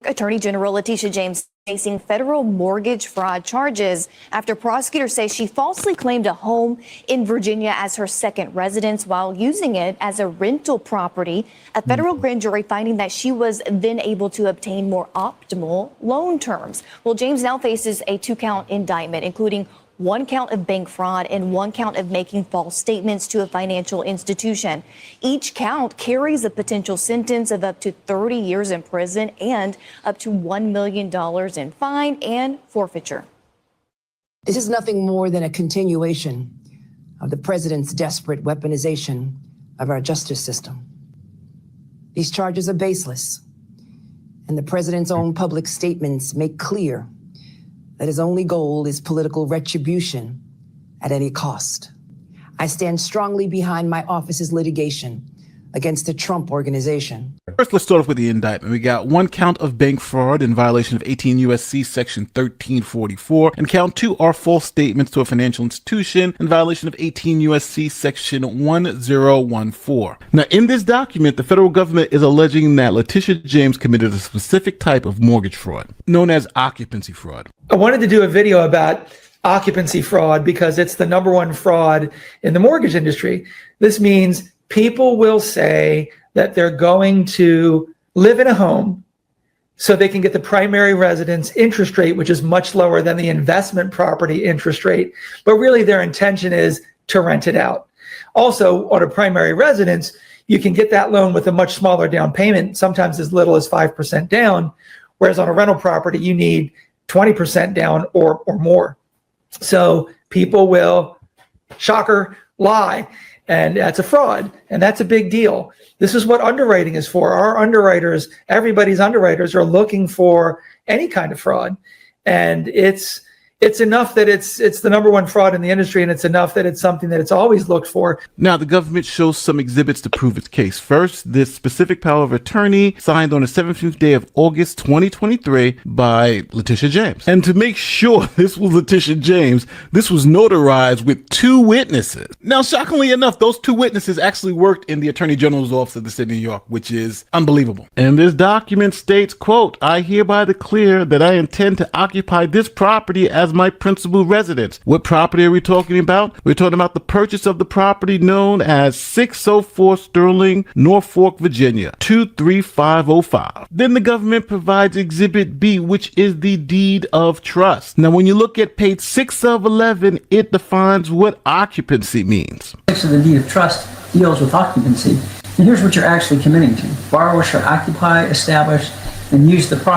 Attorney General Letitia James facing federal mortgage fraud charges after prosecutors say she falsely claimed a home in Virginia as her second residence while using it as a rental property. A federal grand jury finding that she was then able to obtain more optimal loan terms. Well, James now faces a 2-count indictment, including 1 count of bank fraud and 1 count of making false statements to a financial institution. Each count carries a potential sentence of up to 30 years in prison and up to $1 million in fine and forfeiture. This is nothing more than a continuation of the president's desperate weaponization of our justice system. These charges are baseless, and the president's own public statements make clear that his only goal is political retribution at any cost. I stand strongly behind my office's litigation against the Trump organization. First, let's start off with the indictment. We got 1 count of bank fraud in violation of 18 U.S.C. section 1344, and count 2 are false statements to a financial institution in violation of 18 U.S.C. section 1014. Now, in this document, the federal government is alleging that Letitia James committed a specific type of mortgage fraud, known as occupancy fraud. I wanted to do a video about occupancy fraud because it's the #1 fraud in the mortgage industry. This means people will say that they're going to live in a home so they can get the primary residence interest rate, which is much lower than the investment property interest rate. But really their intention is to rent it out. Also, on a primary residence, you can get that loan with a much smaller down payment, sometimes as little as 5% down, whereas on a rental property, you need 20% down or more. So people will, shocker, lie. And that's a fraud, and that's a big deal. This is what underwriting is for. Our underwriters, everybody's underwriters are looking for any kind of fraud. And it's enough that it's the #1 fraud in the industry, and it's enough that it's something that it's always looked for. Now, the government shows some exhibits to prove its case. First, this specific power of attorney signed on the 17th day of August 2023 by Letitia James. And to make sure this was Letitia James, this was notarized with 2 witnesses. Now, shockingly enough, those 2 witnesses actually worked in the Attorney General's office of the city of New York, which is unbelievable. And this document states, quote, "I hereby declare that I intend to occupy this property as my principal residence." What property are we talking about? We're talking about the purchase of the property known as 604 Sterling, Norfolk, Virginia, 23505. Then the government provides Exhibit B, which is the deed of trust. Now, when you look at page 6 of 11, it defines what occupancy means. So the deed of trust deals with occupancy. And here's what you're actually committing to. Borrower shall occupy, establish, and use the property